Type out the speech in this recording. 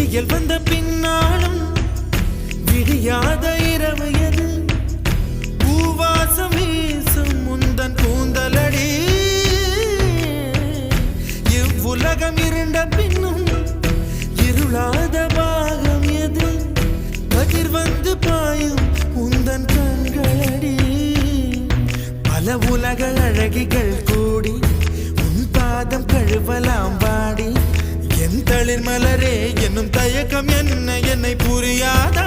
விடியல் வந்த பின்னாலும் விடியாத இரவு எது பூவாசம் வீசும் முந்தன் கூந்தலடி இவ்வுலகம் இருண்ட பின்னும் இருளாத பாகம் எது கதிர் வந்து பாயும் உந்தன் கண்களடி பல உலக அழகிகள் கூடி உன் பாதம் கழுவலாம் வாடி என் தளிர் மலரே என்னும் தயக்கம் என்ன என்னை புரியாதா